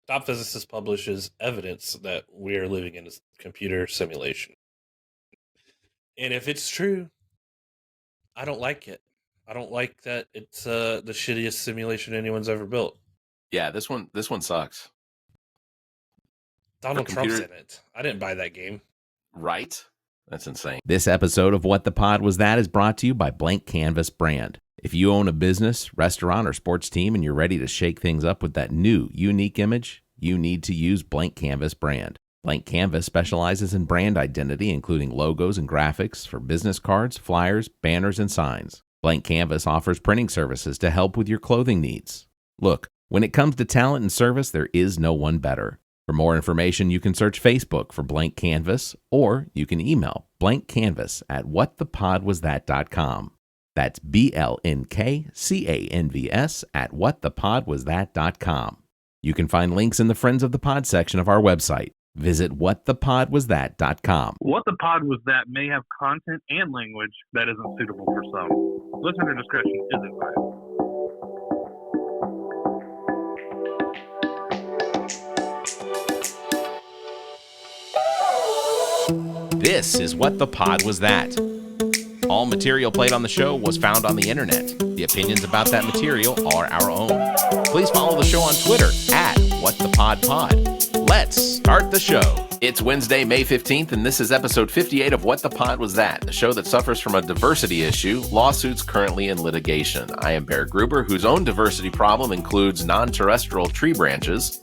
top physicist publishes evidence that we are living in a computer simulation. And if it's true, I don't like it. I don't like that it's the shittiest simulation anyone's ever built. Yeah, this one sucks. Donald Trump's in it. I didn't buy that game. Right? That's insane. This episode of What the Pod Was That is brought to you by Blank Canvas Brand. If you own a business, restaurant, or sports team and you're ready to shake things up with that new, unique image, you need to use Blank Canvas Brand. Blank Canvas specializes in brand identity, including logos and graphics for business cards, flyers, banners, and signs. Blank Canvas offers printing services to help with your clothing needs. Look, when it comes to talent and service, there is no one better. For more information, you can search Facebook for Blank Canvas, or you can email blankcanvas@whatthepodwasthat.com. That's BLNKCANVS@whatthepodwasthat.com. You can find links in the Friends of the Pod section of our website. Visit whatthepodwasthat.com. What the Pod Was That may have content and language that isn't suitable for some. Listener discretion is advised. This is What the Pod Was That. All material played on the show was found on the internet. The opinions about that material are our own. Please follow the show on Twitter @WhatThePodPod. Let's start the show. It's Wednesday, May 15th, and this is episode 58 of What the Pod Was That, the show that suffers from a diversity issue, lawsuits currently in litigation. I am Barrett Gruber, whose own diversity problem includes non-terrestrial tree branches.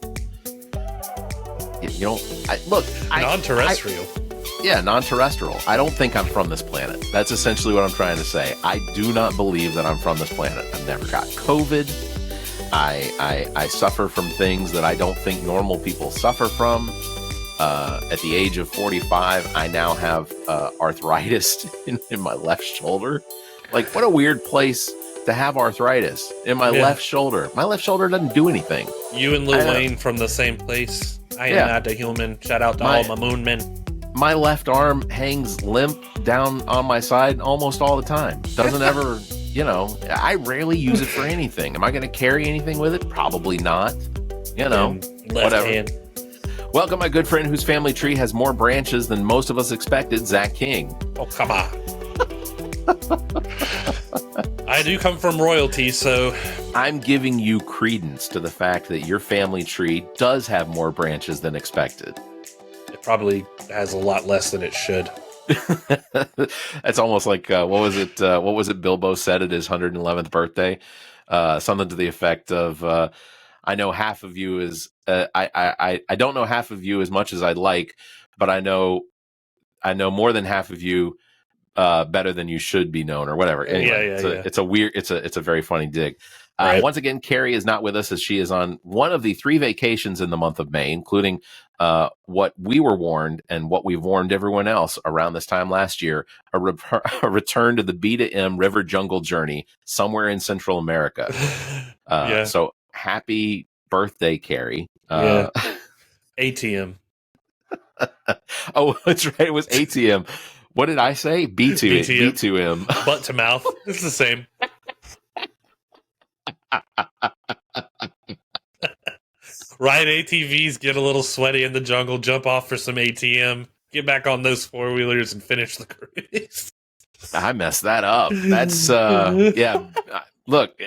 Non-terrestrial. Yeah, non-terrestrial. I don't think I'm from this planet. That's essentially what I'm trying to say. I do not believe that I'm from this planet. I've never got COVID. I suffer from things that I don't think normal people suffer from. At the age of 45, I now have arthritis in my left shoulder. Like, what a weird place to have arthritis in my left shoulder. My left shoulder doesn't do anything. You and Lil Wayne from the same place. I am not a human. Shout out to all my moon men. My left arm hangs limp down on my side almost all the time. Doesn't ever, I rarely use it for anything. Am I going to carry anything with it? Probably not. Whatever. Hand. Welcome, my good friend whose family tree has more branches than most of us expected, Zac King. Oh, come on. I do come from royalty, so... I'm giving you credence to the fact that your family tree does have more branches than expected. It probably has a lot less than it should. That's almost like what was it Bilbo said at his 111th birthday? Something to the effect of I know half of you is I don't know half of you as much as I'd like, but I know more than half of you better than you should be known, or whatever. Anyway, it's a very funny dig. Right. Once again, Cari is not with us, as she is on one of the 3 vacations in the month of May, including what we were warned and what we've warned everyone else around this time last year, a return to the B to M river jungle journey somewhere in Central America. So happy birthday, Cari. ATM. Oh, that's right. It was ATM. What did I say? B2M. Butt to mouth. It's the same. Ride ATVs, get a little sweaty in the jungle, jump off for some ATM, get back on those 4-wheelers and finish the cruise. I messed that up. That's look,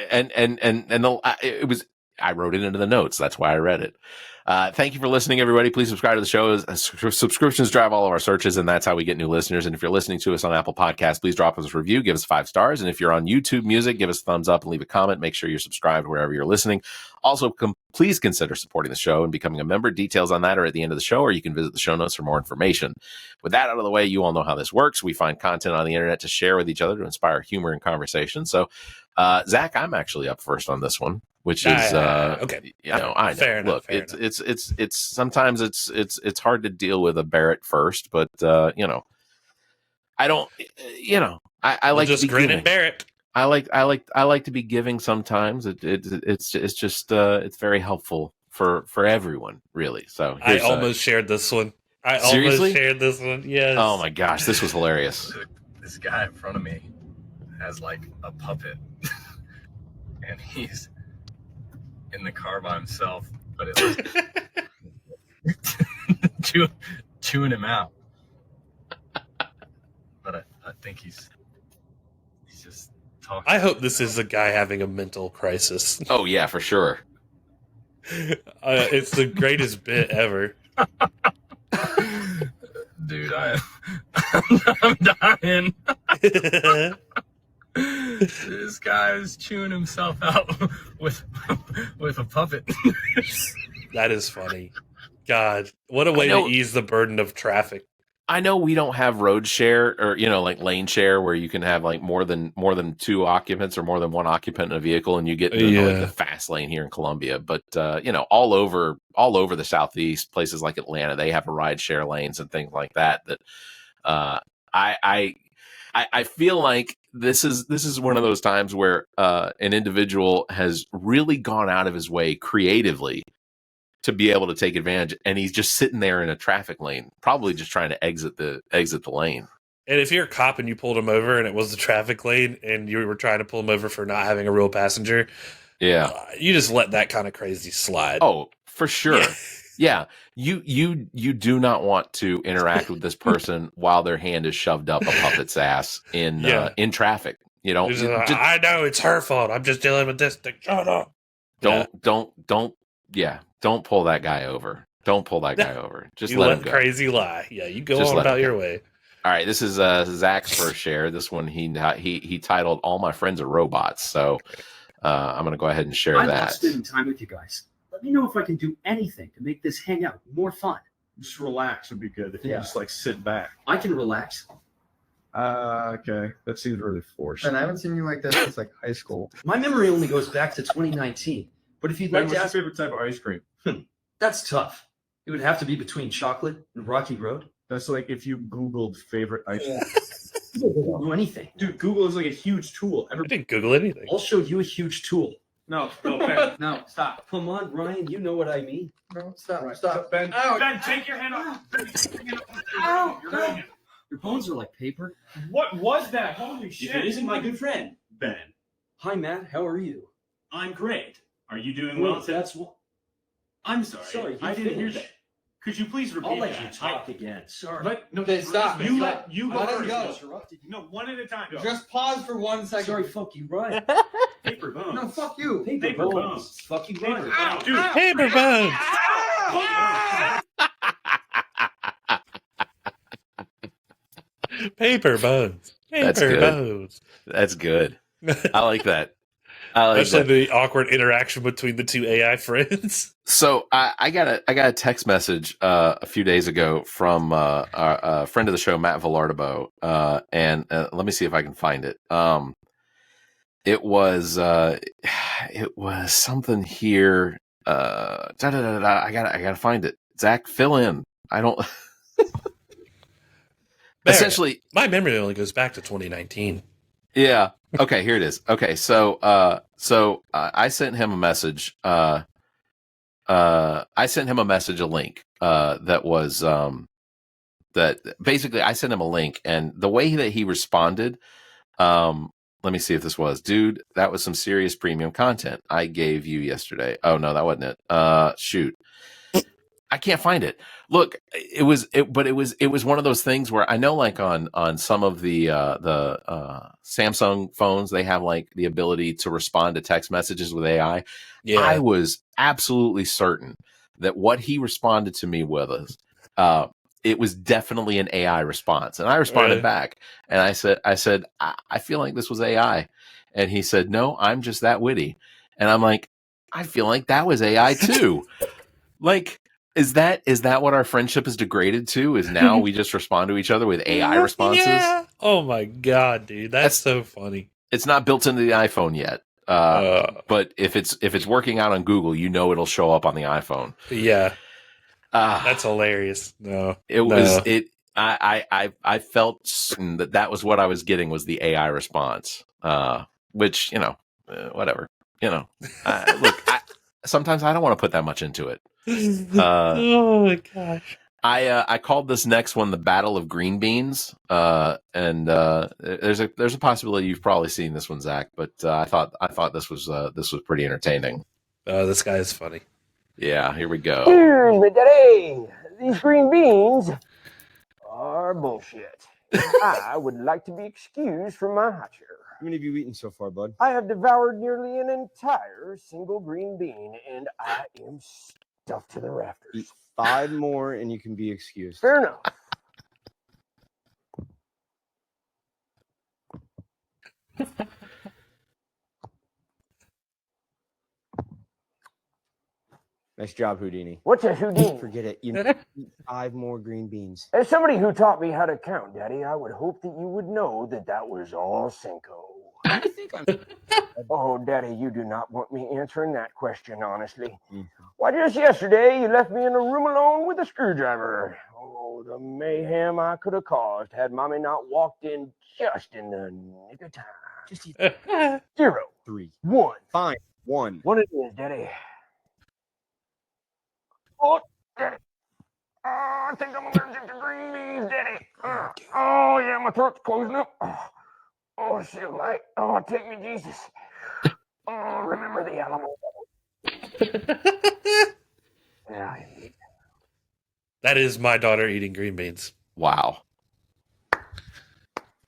and it was, I wrote it into the notes. That's why I read it. Thank you for listening, everybody. Please subscribe to the show. Subscriptions drive all of our searches, and that's how we get new listeners. And if you're listening to us on Apple Podcasts, please drop us a review. Give us 5 stars. And if you're on YouTube Music, give us a thumbs up and leave a comment. Make sure you're subscribed wherever you're listening. Also, please consider supporting the show and becoming a member. Details on that are at the end of the show, or you can visit the show notes for more information. With that out of the way, you all know how this works. We find content on the internet to share with each other to inspire humor and conversation. So, Zac, I'm actually up first on this one, which is okay. I know. Fair enough, Look, it's sometimes it's hard to deal with a Barrett first, but I don't. I like just to be grin giving. and Barrett. I like to be giving sometimes. It's just it's very helpful for everyone, really. So I almost shared this one. Seriously? Almost shared this one. Yes. Oh my gosh, this was hilarious. This guy in front of me has like a puppet, and he's in the car by himself. But chewing him out. But I think he's just talking. I hope this is a guy having a mental crisis. Oh yeah, for sure. It's the greatest bit ever. Dude, I'm dying. This guy is chewing himself out with a puppet. That is funny. God, what a way to ease the burden of traffic. I know we don't have road share or like lane share where you can have like more than two occupants or more than one occupant in a vehicle, and you get like the fast lane here in Columbia. But all over the Southeast, places like Atlanta, they have ride share lanes and things like that. That I feel like this is one of those times where an individual has really gone out of his way creatively to be able to take advantage, and he's just sitting there in a traffic lane, probably just trying to exit the lane. And if you're a cop and you pulled him over and it was the traffic lane and you were trying to pull him over for not having a real passenger, you just let that kind of crazy slide. Oh, for sure. Yeah. You do not want to interact with this person while their hand is shoved up a puppet's ass in traffic. I know it's her fault. I'm just dealing with this thing. Shut up. Don't pull that guy over. Don't pull that guy over. Just you let him go. Crazy lie. Yeah, you go just on about your way. All right, this is Zach's first share. This one he titled "All My Friends Are Robots." So I'm going to go ahead and share that. I love spending time with you guys. Let me know if I can do anything to make this hangout more fun. Just relax would be good if you just like sit back. I can relax. Okay. That seems really forced. And I haven't seen you like that since like high school. My memory only goes back to 2019. But if you'd like to What's ask, your favorite type of ice cream? That's tough. It would have to be between chocolate and Rocky Road. That's like if you Googled favorite ice cream. Don't do anything. Dude, Google is like a huge tool. I didn't Google anything. I'll show you a huge tool. No, Ben. No, stop. Come on, Ryan. You know what I mean. No, stop. Ben, Ow. Ben, take your hand off. Ben, take your hand off. Ow, You're no. hurting it. Your bones are like paper. What was that? Holy If shit. it isn't my good friend, Ben, Hi, Matt. How are you? I'm great. Are you doing well? That's what. I'm sorry. Sorry, I didn't hear finish. that. Could you please repeat I'll let that? you talk again. Sorry. Stop. You Stop. let Let him first. go. Interrupted you. No, one at a time. Go. Just pause for 1 second. Sorry, fuck you, Ryan. Paper bones. No, fuck you. Paper Paper bones. bones. Fuck you, Paper Ryan. bones. Dude, Paper bones. Paper bones. That's Paper good. bones. That's good. I like that. I like Especially that. the awkward interaction between the two AI friends. So I got a text message a few days ago from a friend of the show, Matt Villardo, and let me see if I can find it. It was something here. I gotta find it. Zach, fill in. I don't. Essentially, my memory only goes back to 2019. yeah. Okay, here it is. Okay, so I sent him a message. I sent him a message, a link that was that basically I sent him a link, and the way that he responded, let me see if this was, dude, that was some serious premium content I gave you yesterday. Oh no, that wasn't it. Shoot. I can't find it. Look, it was one of those things where I know, like on some of the Samsung phones, they have like the ability to respond to text messages with AI. Yeah. I was absolutely certain that what he responded to me with was, it was definitely an AI response, and I responded back, and I said, I feel like this was AI, and he said, no, I'm just that witty, and I'm like, I feel like that was AI too, like. Is that what our friendship is degraded to? Is now we just respond to each other with AI responses? Yeah. Oh my god, dude, that's so funny. It's not built into the iPhone yet, but if it's working out on Google, it'll show up on the iPhone. Yeah, that's hilarious. No, was it. I felt certain that was what I was getting, was the AI response, which whatever. Look, sometimes I don't want to put that much into it. Oh my gosh. I called this next one the Battle of Green Beans, and there's a possibility you've probably seen this one, Zach, but I thought this was pretty entertaining. This guy is funny. Yeah, here we go. Here's the day. These green beans are bullshit. I would like to be excused from my hot chair. How many have you eaten so far, bud? I have devoured nearly an entire single green bean, and I am stuffed to the rafters. Eat 5 more and you can be excused. Fair enough. Nice job, Houdini. What's a Houdini? Forget it. You eat 5 more green beans. As somebody who taught me how to count, Daddy, I would hope that you would know that that was all Cinco. I think I'm. Oh, Daddy, you do not want me answering that question, honestly. Why, just yesterday, you left me in a room alone with a screwdriver. Oh, the mayhem I could have caused had Mommy not walked in just in the nick of time. Just eat 0, 3, 1. fine, 1. One it is, Daddy. Oh, Daddy. Oh, I think I'm allergic to green beans, Daddy. Oh, yeah, my throat's closing up. Oh, shit, light. Oh, take me, Jesus. Oh, remember the Alamo. Yeah. That is my daughter eating green beans. Wow.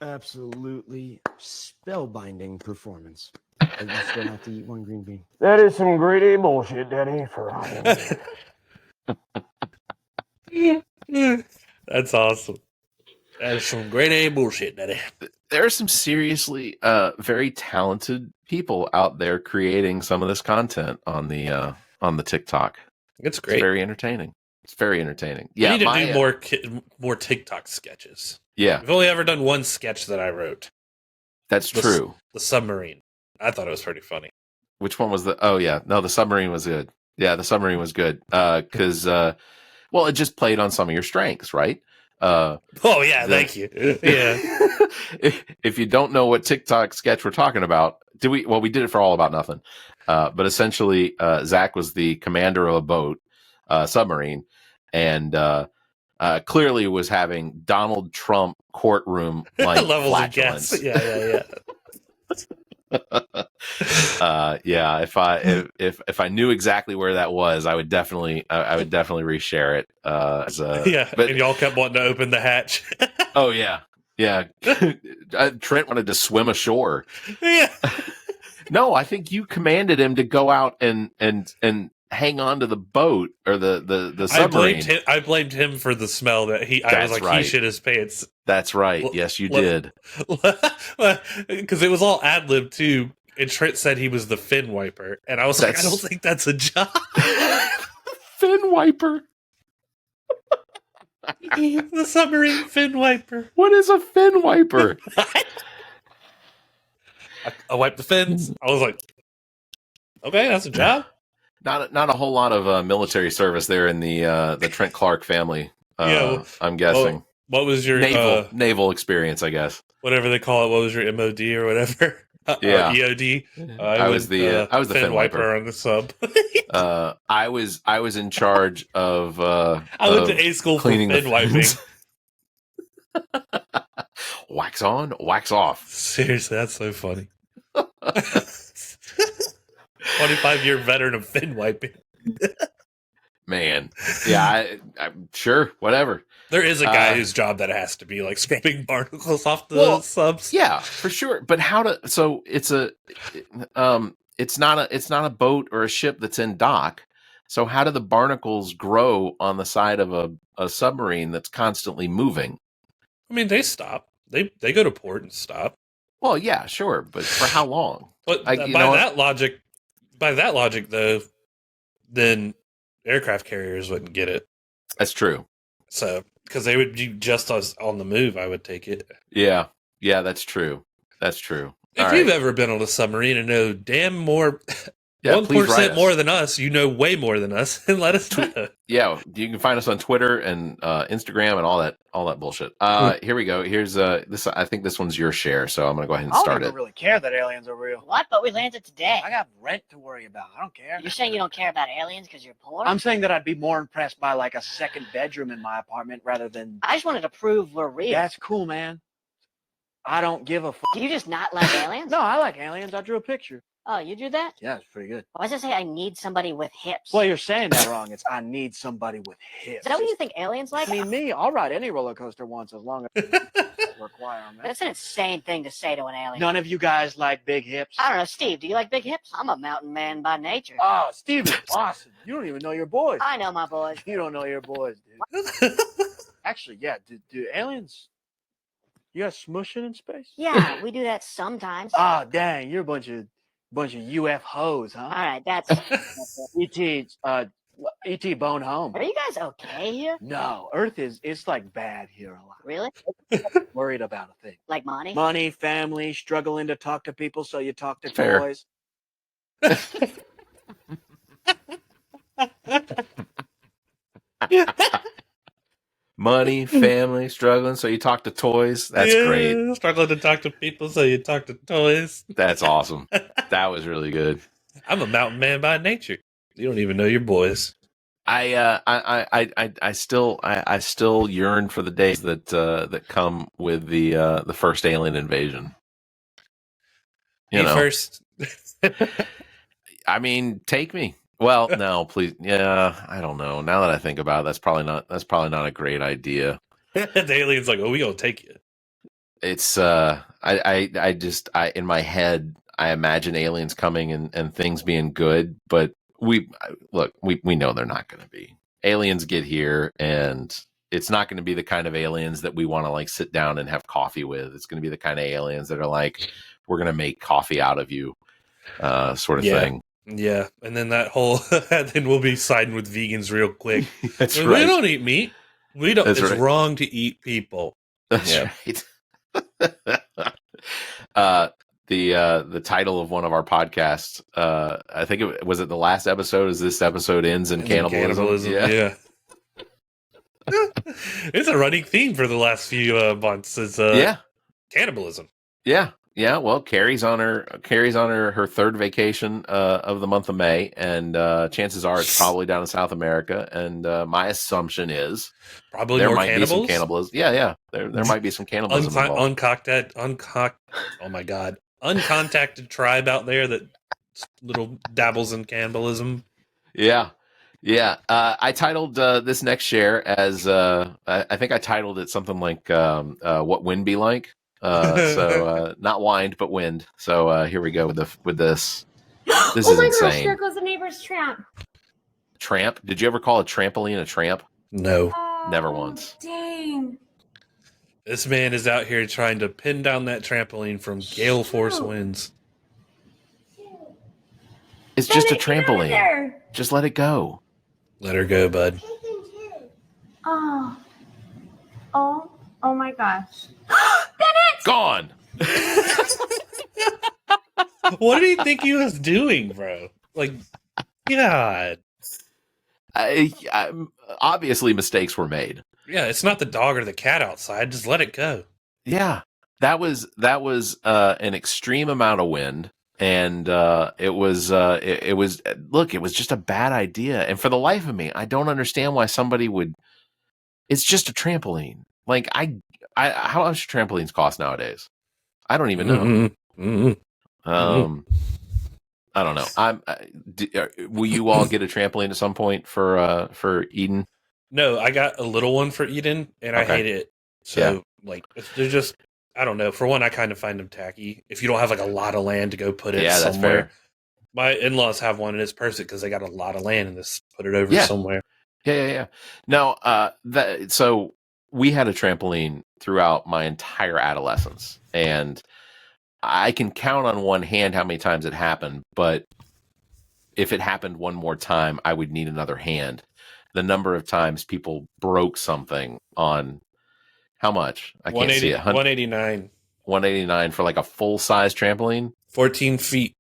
Absolutely spellbinding performance. And you still have to eat 1 green bean. That is some grade A bullshit, Daddy, for all That's awesome. That's some grade A bullshit, Daddy. There are some seriously very talented people out there creating some of this content on the TikTok. It's great. It's very entertaining. It's very entertaining. We Yeah, need to do more TikTok sketches. Yeah, I've only ever done one sketch that I wrote. that's true. The submarine. I thought it was pretty funny. Which one was the? Oh yeah, no, the submarine was good. Yeah, the submarine was good because well, it just played on some of your strengths, right? Oh yeah, thank you. Yeah. If you don't know what TikTok sketch we're talking about, we did it for All About Nothing. But essentially, Zac was the commander of a boat, submarine, and clearly was having Donald Trump courtroom like levels of flatulence. gas. Yeah. Yeah, if I knew exactly where that was, I would definitely reshare it. And y'all kept wanting to open the hatch. Oh yeah. Trent wanted to swim ashore. Yeah. No, I think you commanded him to go out and hang on to the boat or the submarine. I blamed him for the smell that he shit his pants. That's right. Yes, you did. Because it was all ad lib too. And Trent said he was the fin wiper, and I was like, I don't think that's a job. Fin wiper. The submarine fin wiper. What is a fin wiper? I wiped the fins. I was like, okay, that's a job. Not a whole lot of military service there in the Trent Clark family. I'm guessing. What was your naval experience? I guess whatever they call it. What was your MOD or whatever? Yeah, EOD. I was the fin wiper on the sub. I was in charge of. I went to A school for fin wiping. Wax on, wax off. Seriously, that's so funny. 25-year veteran of fin wiping. Man, yeah, I'm sure, whatever. There is a guy whose job that has to be like scraping barnacles off the subs. Yeah, for sure. But so it's not a boat or a ship that's in dock. So how do the barnacles grow on the side of a submarine that's constantly moving? I mean, they stop. They go to port and stop. Well, yeah, sure, but for how long? But by that logic, though, then aircraft carriers wouldn't get it. That's true. So, because they would be just as on the move, I would take it. Yeah, that's true. That's true. If you've ever been on a submarine and know damn more, 1% more than us, you know way more than us, and let us know. Yeah, you can find us on Twitter and Instagram and all that bullshit. Here we go. Here's this. I think this one's your share, so I'm gonna go ahead and start it. I don't really care that aliens are real. What? But we landed today. I got rent to worry about. I don't care. You're saying you don't care about aliens because you're poor? I'm saying that I'd be more impressed by like a second bedroom in my apartment rather than. I just wanted to prove we're real. That's cool, man. I don't give a fuck. Do you just not like aliens? No, I like aliens. I drew a picture. Oh, you do that? Yeah, it's pretty good. Why does it say I need somebody with hips? Well, you're saying that wrong. It's I need somebody with hips. Is that what you think aliens like? I mean, me, I'll ride any roller coaster once as long as it requirement. That's an insane thing to say to an alien. None of you guys like big hips? I don't know, Steve, do you like big hips? I'm a mountain man by nature. Oh, Steve is awesome. You don't even know your boys. I know my boys. You don't know your boys, dude. Actually, yeah. Do aliens... You guys smushing in space? Yeah, we do that sometimes. Ah, dang, you're a bunch of UF hoes, huh? All right, that's E.T. bone home. Are you guys okay here? No, Earth it's like bad here a lot. Really? Worried about a thing. Like money? Money, family, struggling to talk to people, so you talk to Fair. toys. Money, family, struggling, so you talk to toys. That's great. Struggling to talk to people, so you talk to toys. That's awesome. That was really good. I'm a mountain man by nature. You don't even know your boys. I still yearn for the days that come with the first alien invasion. You know, first. I mean, take me. Well, no, please. Yeah, I don't know. Now that I think about it, that's probably not a great idea. The alien's like, oh, we gonna take you. It's I just in my head I imagine aliens coming and things being good, but we know they're not going to be. Aliens get here and it's not going to be the kind of aliens that we want to like sit down and have coffee with. It's going to be the kind of aliens that are like, we're going to make coffee out of you, sort of thing. Yeah, and then that whole then we'll be siding with vegans real quick. That's We right. don't eat meat. We don't. That's It's right. wrong to eat people. That's right. The title of one of our podcasts, I think it was the last episode. Is this episode ends in cannibalism? Yeah. It's a running theme for the last few months. Is cannibalism. Yeah. Well, Cari's on her third vacation of the month of May, and chances are it's probably down in South America. And my assumption is Probably there more might cannibals. be some cannibalism. Yeah. There might be some cannibalism involved. Oh my god, uncontacted tribe out there that little dabbles in cannibalism. Yeah. I titled this next share as I think I titled it something like "What Wind Be Like." So not wind, but wind. So here we go with this. This is insane. Gosh, there goes the neighbor's tramp. Tramp? Did you ever call a trampoline a tramp? No, never once. Dang. This man is out here trying to pin down that trampoline from gale force winds. It's just a trampoline. There. Just let it go. Let her go, bud. Oh my gosh. Gone. What did he think he was doing, bro? Like, God. Obviously, mistakes were made. Yeah, it's not the dog or the cat outside. Just let it go. Yeah, that was an extreme amount of wind, and it was just a bad idea. And for the life of me, I don't understand why somebody would. It's just a trampoline. Like how much trampolines cost nowadays? I don't even know. I don't know. Will you all get a trampoline at some point for Eden? No, I got a little one for Eden, and I hate it. So, they're just, I don't know. For one, I kind of find them tacky. If you don't have, like, a lot of land to go put it somewhere. That's fair. My in-laws have one, and it's perfect because they got a lot of land and just put it over somewhere. Yeah. No, so we had a trampoline throughout my entire adolescence, and I can count on one hand how many times it happened, but if it happened one more time, I would need another hand. The number of times people broke something on how much? I can't see it. 189. 189 for like a full-size trampoline? 14 feet.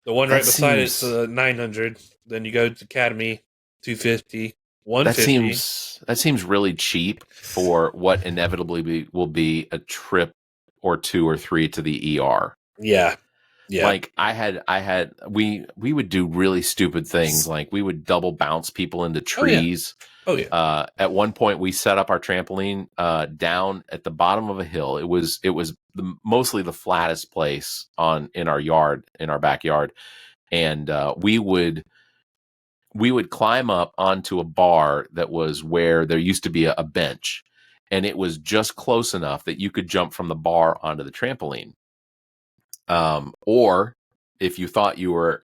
The one right beside it's 900. Then you go to Academy, 250, 150. That seems really cheap for what inevitably will be a trip or two or three to the ER. Yeah. Yeah. Like we would do really stupid things. Like we would double bounce people into trees. Oh yeah. At one point we set up our trampoline down at the bottom of a hill. It was mostly the flattest place in our backyard. And we would climb up onto a bar that was where there used to be a bench, and it was just close enough that you could jump from the bar onto the trampoline. Or if you thought you were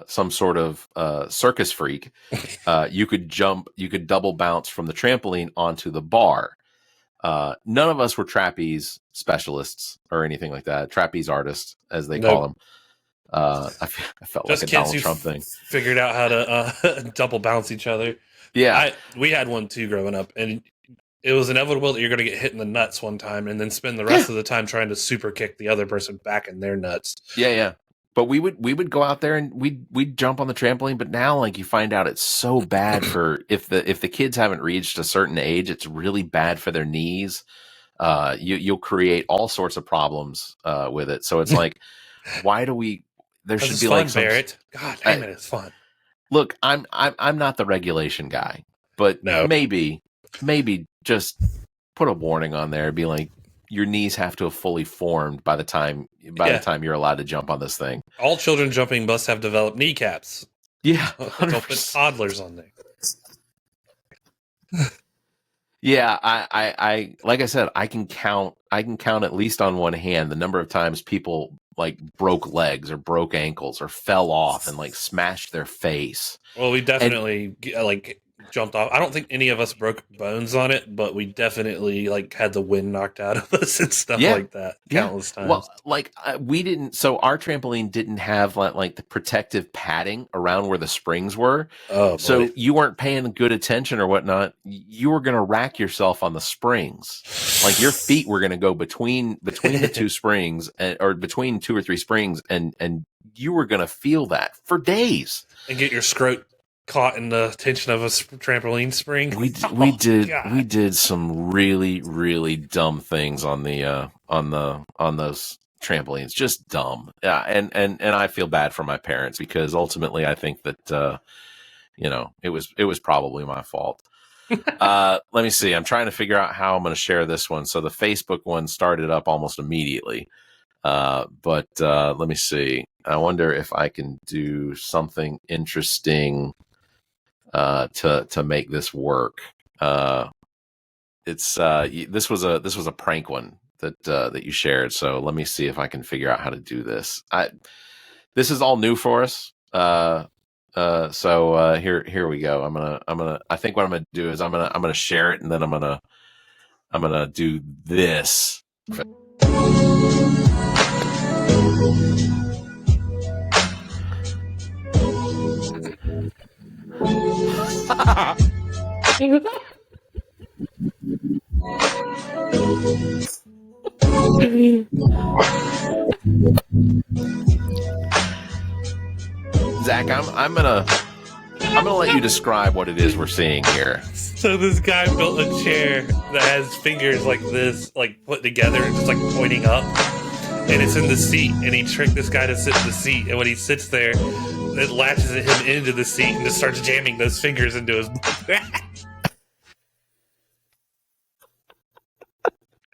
some sort of circus freak, you could double bounce from the trampoline onto the bar. None of us were trapeze specialists or anything like that. Trapeze artists, as they call them. I felt just like a kids Donald who Trump thing. Figured out how to double bounce each other. Yeah, we had one too growing up, and it was inevitable that you're going to get hit in the nuts one time, and then spend the rest of the time trying to super kick the other person back in their nuts. Yeah. But we would go out there and we'd jump on the trampoline. But now, like, you find out it's so bad for if the kids haven't reached a certain age, it's really bad for their knees. You'll create all sorts of problems with it. So it's like, why do we? There should be fun, like Barrett. God damn it, it's fun. Look, I'm not the regulation guy, but maybe just put a warning on there. Be like, your knees have to have fully formed by the time you're allowed to jump on this thing. All children jumping must have developed kneecaps. Yeah, don't put toddlers on there. Yeah, I like I said, I can count at least on one hand the number of times people like broke legs or broke ankles or fell off and like smashed their face. Well, we definitely jumped off. I don't think any of us broke bones on it, but we definitely like had the wind knocked out of us and stuff like that countless times. Well, like we didn't. So our trampoline didn't have like the protective padding around where the springs were. Oh, so you weren't paying good attention or whatnot. You were going to rack yourself on the springs. Like your feet were going to go between the two springs or between 2 or 3 springs, and you were going to feel that for days and get your scrot caught in the tension of a trampoline spring. We did some really, really dumb things on the on those trampolines, just dumb. Yeah, and I feel bad for my parents because ultimately I think that it was probably my fault. Let me see. I'm trying to figure out how I'm going to share this one. So the Facebook one started up almost immediately. But let me see. I wonder if I can do something interesting to make this work. This was a prank one that you shared. So let me see if I can figure out how to do this. This is all new for us. So here we go. I think what I'm gonna do is I'm gonna share it, and then I'm gonna do this. Zach, I'm gonna let you describe what it is we're seeing here. So this guy built a chair that has fingers like this, like put together and just like pointing up, and it's in the seat. And he tricked this guy to sit in the seat, and when he sits there, it latches him into the seat and just starts jamming those fingers into his.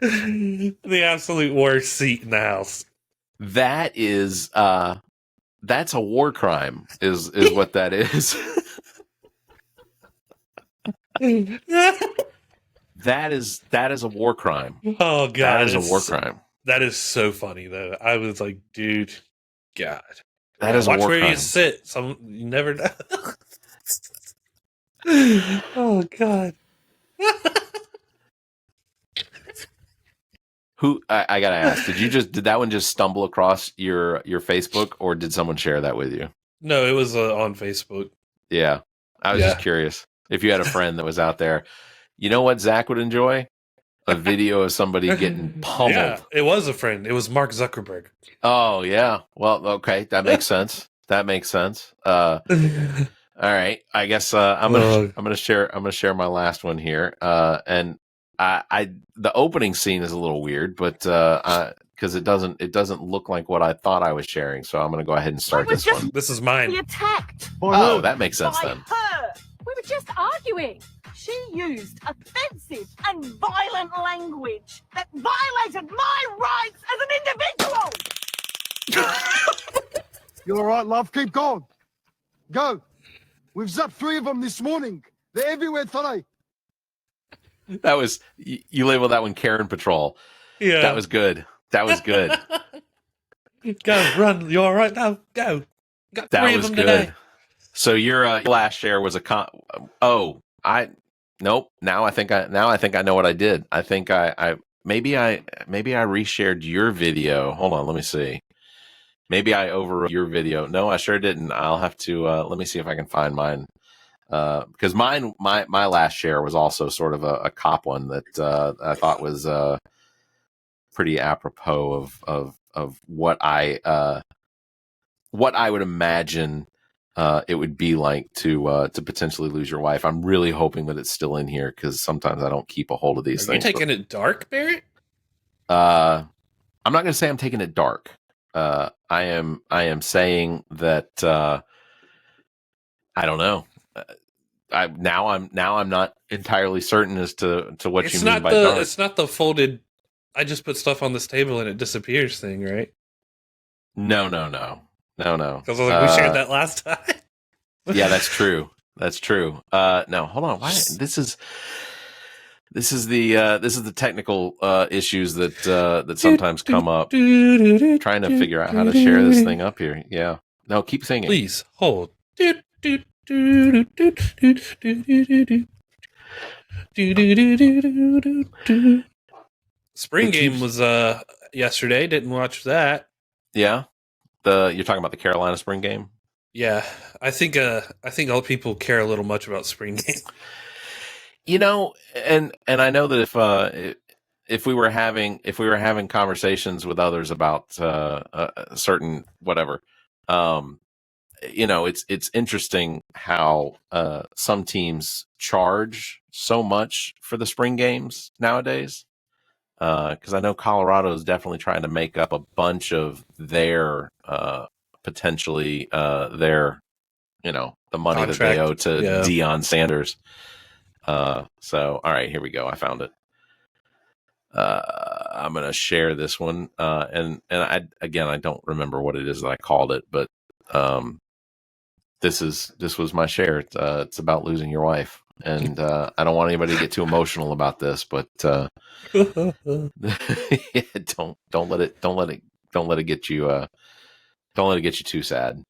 The absolute worst seat in the house. That is that's a war crime is what that is. That is a war crime. Oh god, that is a war crime. That is so funny though. I was like, dude, God, that is a war crime. Watch where you sit. You never know. Oh god. Who I gotta ask? Did that one just stumble across your Facebook, or did someone share that with you? No, it was on Facebook. Yeah, I was just curious if you had a friend that was out there. You know what Zach would enjoy? A video of somebody getting pummeled. Yeah, it was a friend. It was Mark Zuckerberg. Oh yeah. Well, okay, that makes sense. That makes sense. All right. I guess I'm gonna share my last one here. And the opening scene is a little weird, but because it doesn't look like what I thought I was sharing. So I'm going to go ahead and start this one. This is mine. Attacked Oh, that makes sense by then. her. We were just arguing. She used offensive and violent language that violated my rights as an individual. You all right, love? Keep going. Go. We've zapped 3 of them this morning. They're everywhere today. That was you labeled that one Karen Patrol. Yeah, that was good. That was good. Go run. You all right now? Go. Got 3 of them today. So your last share was a nope. Now I think I know what I did. I think I reshared your video. Hold on, let me see. Maybe I overwrote your video. No, I sure didn't. I'll have to let me see if I can find mine. Because my last share was also sort of a cop one that I thought was pretty apropos of what I would imagine it would be like to potentially lose your wife. I'm really hoping that it's still in here because sometimes I don't keep a hold of these things. You taking it dark, Barrett? I'm not going to say I'm taking it dark. I am saying that I don't know. I'm not entirely certain as to what you mean by dark. It's not the folded. I just put stuff on this table and it disappears thing, right? No. Because we shared that last time. Yeah, that's true. That's true. No, hold on. Why? This is the technical issues that sometimes come up. Trying to figure out how to share this thing up here. Yeah. No, keep singing. Please hold. Spring game was yesterday. Didn't watch that. Yeah. You're talking about the Carolina spring game? Yeah. I think all people care a little much about spring game. You know, and I know that if we were having conversations with others about certain whatever, you know, it's interesting how some teams charge so much for the spring games nowadays. Because I know Colorado is definitely trying to make up a bunch of their potentially their, you know, the money contract that they owe to Deion Sanders. So, all right, here we go. I found it. I'm going to share this one. And I don't remember what it is that I called it, but this was my share. It's about losing your wife. And I don't want anybody to get too emotional about this, but don't let it get you too sad.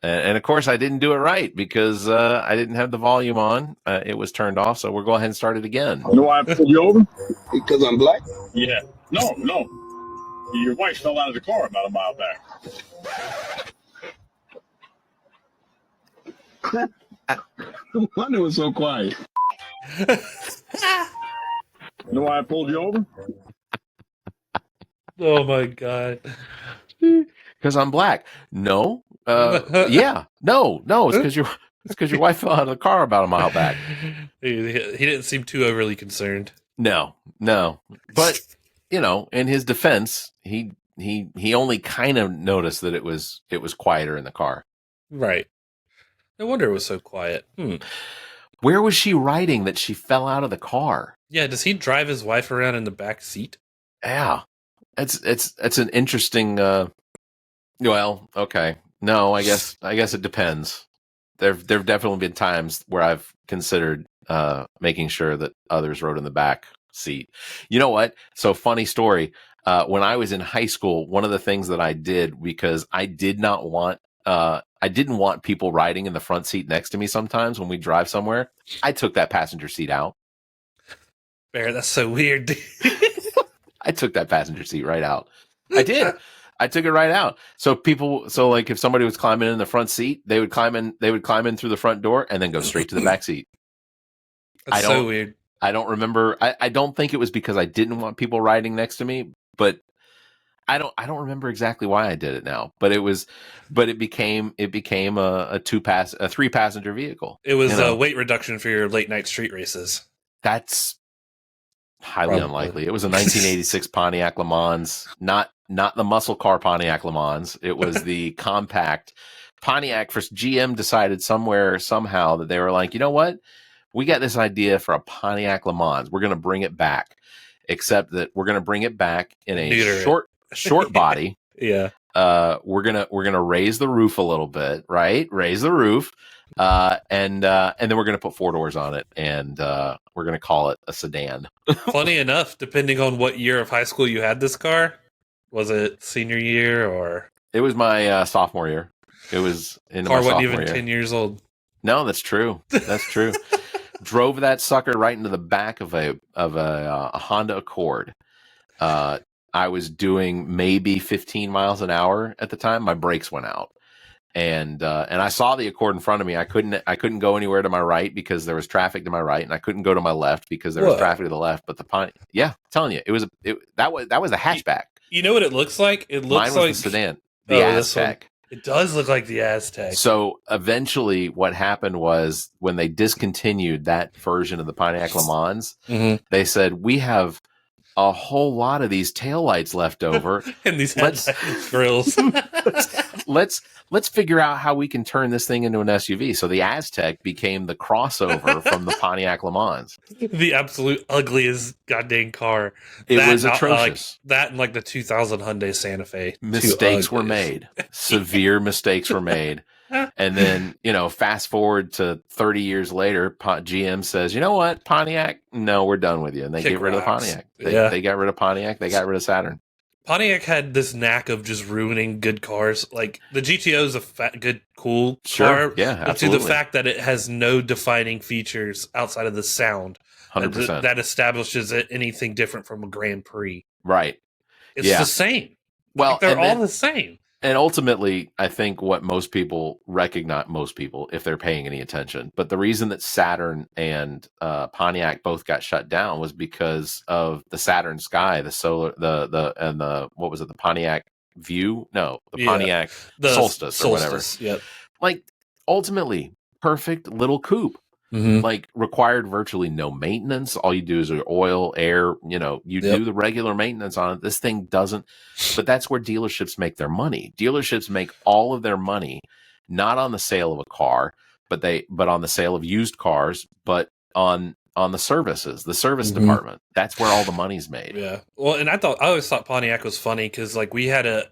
And of course, I didn't do it right because I didn't have the volume on. It was turned off, so we'll go ahead and start it again. You know why I pulled you over? Because I'm black? Yeah. No. Your wife fell out of the car about a mile back. No wonder it was so quiet. You know why I pulled you over? Oh my God. Because I'm black. No. Yeah. No. It's because your wife fell out of the car about a mile back. He didn't seem too overly concerned. No. But you know, in his defense, he only kind of noticed that it was quieter in the car. Right. No wonder it was so quiet. Where was she riding that she fell out of the car? Yeah. Does he drive his wife around in the back seat? Yeah. It's an interesting. Well, okay. No, I guess it depends. There've definitely been times where I've considered making sure that others rode in the back seat. You know what? So funny story. When I was in high school, one of the things that I did because I didn't want people riding in the front seat next to me sometimes when we drive somewhere, I took that passenger seat out. Bear, that's so weird. I took that passenger seat right out. I did. I took it right out. So like if somebody was climbing in the front seat, they would climb in through the front door and then go straight to the back seat. That's so weird. I don't remember. I don't think it was because I didn't want people riding next to me, but I don't remember exactly why I did it now. But it became a 3-passenger vehicle. It was a weight reduction for your late night street races. That's Highly unlikely. It was a 1986 Pontiac Le Mans, not the muscle car Pontiac Le Mans. It was the compact Pontiac. For GM decided somehow that they were like, you know what? We got this idea for a Pontiac Le Mans. We're going to bring it back, except that we're going to bring it back in a short body. Yeah. We're gonna raise the roof a little bit, right? Raise the roof, and then we're gonna put 4 doors on it, and we're gonna call it a sedan. Funny enough, depending on what year of high school you had this car, was it senior year or? It was my sophomore year. It was in car my wasn't sophomore even year. 10 years old. No, that's true. That's true. Drove that sucker right into the back of a Honda Accord. I was doing maybe 15 miles an hour at the time. My brakes went out, and I saw the Accord in front of me. I couldn't go anywhere to my right because there was traffic to my right, and I couldn't go to my left because there was traffic to the left. But I'm telling you, that was a hatchback. You know what it looks like? It looks Mine was like the sedan, the Aztec. It does look like the Aztec. So eventually, what happened was when they discontinued that version of the Pontiac Le Mans, they said, we have a whole lot of these taillights left over. And these grills. let's figure out how we can turn this thing into an SUV. So the Aztec became the crossover from the Pontiac Le Mans. The absolute ugliest goddamn car. It was atrocious. That and like the 2000 Hyundai Santa Fe. Mistakes were made. Severe mistakes were made. And then, fast forward to 30 years later, GM says, you know what, Pontiac? No, we're done with you. And they get rid of the Pontiac. They got rid of Pontiac. They got rid of Saturn. Pontiac had this knack of just ruining good cars. Like the GTO is a good, cool car. Yeah, absolutely. To the fact that it has no defining features outside of the sound 100%. that establishes it anything different from a Grand Prix. Right. It's the same. Well, they're all the same. And ultimately, I think what most people recognize, if they're paying any attention, but the reason that Saturn and Pontiac both got shut down was because of the Saturn Sky, the solar, the what was it, the Pontiac View? No, the Pontiac Solstice or whatever. Yep. Like ultimately, perfect little coupe. Like required virtually no maintenance. All you do is oil, air, do the regular maintenance on it. This thing doesn't, but that's where dealerships make their money. Dealerships make all of their money, not on the sale of a car, but on the sale of used cars, but on the services, the service department. That's where all the money's made. Yeah. Well, and I always thought Pontiac was funny because like we had a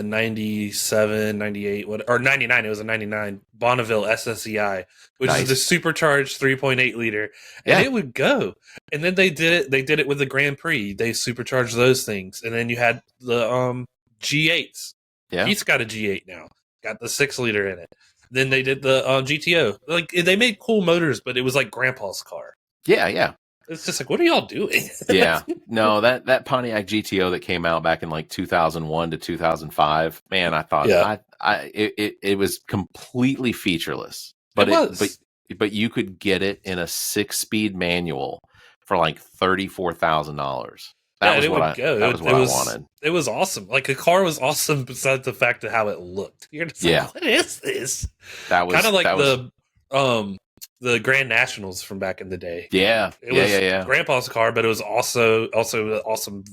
97, 98, or 99. It was a 99 Bonneville SSEI, which is the supercharged 3.8 liter, and it would go. And then they did it with the Grand Prix. They supercharged those things, and then you had the G8s. Yeah, He's got a G8 now. Got the 6 liter in it. Then they did the GTO. Like they made cool motors, but it was like Grandpa's car. Yeah. It's just like, what are y'all doing? Yeah. No, that Pontiac GTO that came out back in like 2001 to 2005, man, I thought it was completely featureless. But but you could get it in a 6-speed manual for like $34,000. That was what I wanted. It was awesome. Like the car was awesome besides the fact of how it looked. You're just like, what is this? That was kind of like the Grand Nationals from back in the day. Yeah. It was Grandpa's car, but it was also an awesome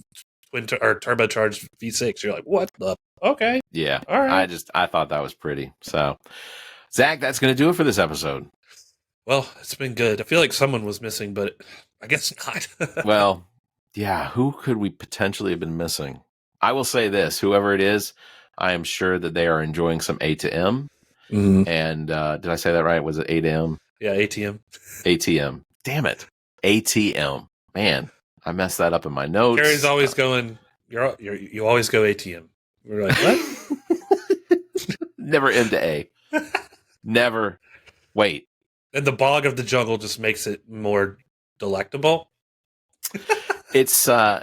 turbocharged V6. You're like, what the? Okay. Yeah. All right. I thought that was pretty. So, Zach, that's going to do it for this episode. Well, it's been good. I feel like someone was missing, but I guess not. Well, yeah. Who could we potentially have been missing? I will say this: whoever it is, I am sure that they are enjoying some A to M. And did I say that right? Was it A to M? Yeah, ATM. ATM. Damn it. ATM. Man, I messed that up in my notes. Cari's always going, you always go ATM. We're like, what? Never M to A. Never. Wait. And the bog of the jungle just makes it more delectable. It's there's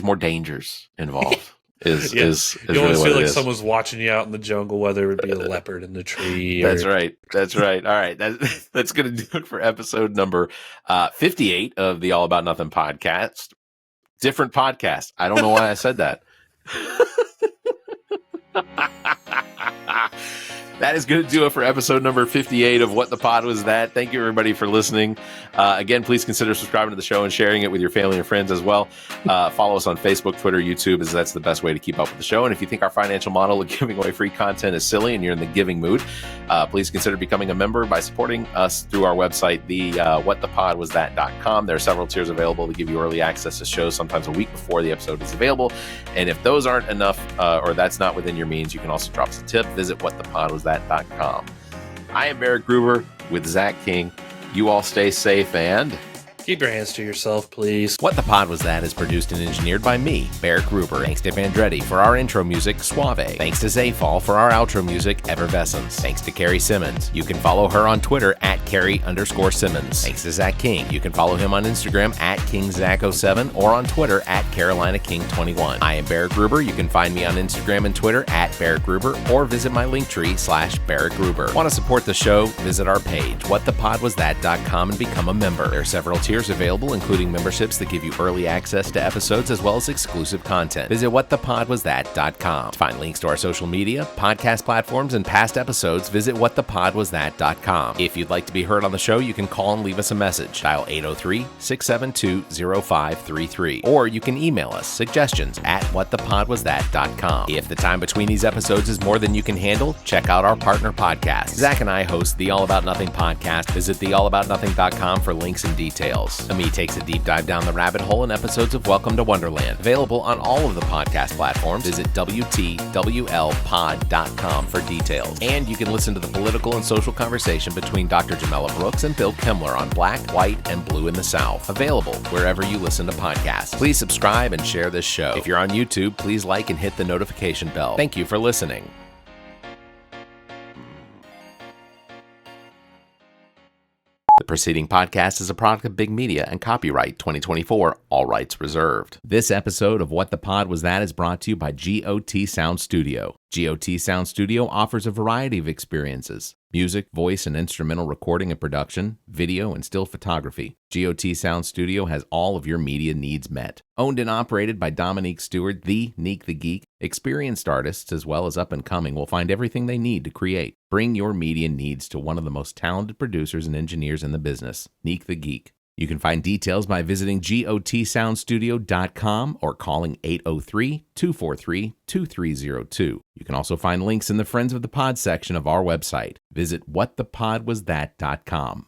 more dangers involved. Is you always really feel like is. someone's watching you out in the jungle, whether it be a leopard in the tree. That's right. All right, that's gonna do it for episode number 58 of the All About Nothing podcast. Different podcast. I don't know why I said that. That is going to do it for episode number 58 of What the Pod Was That. Thank you, everybody, for listening. Again, please consider subscribing to the show and sharing it with your family and friends as well. Follow us on Facebook, Twitter, YouTube, as that's the best way to keep up with the show. And if you think our financial model of giving away free content is silly and you're in the giving mood, please consider becoming a member by supporting us through our website, whatthepodwasthat.com. There are several tiers available to give you early access to shows, sometimes a week before the episode is available. And if those aren't enough, or that's not within your means, you can also drop us a tip. Visit whatthepodwasthat.com. I am Barrett Gruber with Zach King. You all stay safe and keep your hands to yourself, please. What the Pod Was That is produced and engineered by me, Barrett Gruber. Thanks to Vandretti for our intro music, Suave. Thanks to Zayfall for our outro music, Effervescence. Thanks to Cari Simmons. You can follow her on Twitter at Cari_Simmons. Thanks to Zach King. You can follow him on Instagram at KingZach07 or on Twitter at CarolinaKing21. I am Barrett Gruber. You can find me on Instagram and Twitter at Barrett Gruber or visit my Linktree/Barrett Gruber. Want to support the show? Visit our page, whatthepodwasthat.com, and become a member. There are several tiers available, including memberships that give you early access to episodes as well as exclusive content. Visit whatthepodwasthat.com. To find links to our social media, podcast platforms, and past episodes, visit whatthepodwasthat.com. If you'd like to be heard on the show, you can call and leave us a message. Dial 803-672-0533. Or you can email us suggestions at whatthepodwasthat.com. If the time between these episodes is more than you can handle, check out our partner podcast. Zach and I host the All About Nothing podcast. Visit theallaboutnothing.com for links and details. Ami takes a deep dive down the rabbit hole in episodes of Welcome to Wonderland. Available on all of the podcast platforms. Visit WTWLpod.com for details. And you can listen to the political and social conversation between Dr. Jamela Brooks and Bill Kemmler on Black, White, and Blue in the South. Available wherever you listen to podcasts. Please subscribe and share this show. If you're on YouTube, please like and hit the notification bell. Thank you for listening. The preceding podcast is a product of Big Media and copyright 2024, all rights reserved. This episode of What the Pod Was That is brought to you by G.O.T. Sound Studio. G.O.T. Sound Studio offers a variety of experiences: music, voice and instrumental recording and production, video and still photography. G.O.T. Sound Studio has all of your media needs met. Owned and operated by Dominique Stewart, the Neek the Geek, experienced artists as well as up-and-coming will find everything they need to create. Bring your media needs to one of the most talented producers and engineers in the business, Neek the Geek. You can find details by visiting gotsoundstudio.com or calling 803-243-2302. You can also find links in the Friends of the Pod section of our website. Visit whatthepodwasthat.com.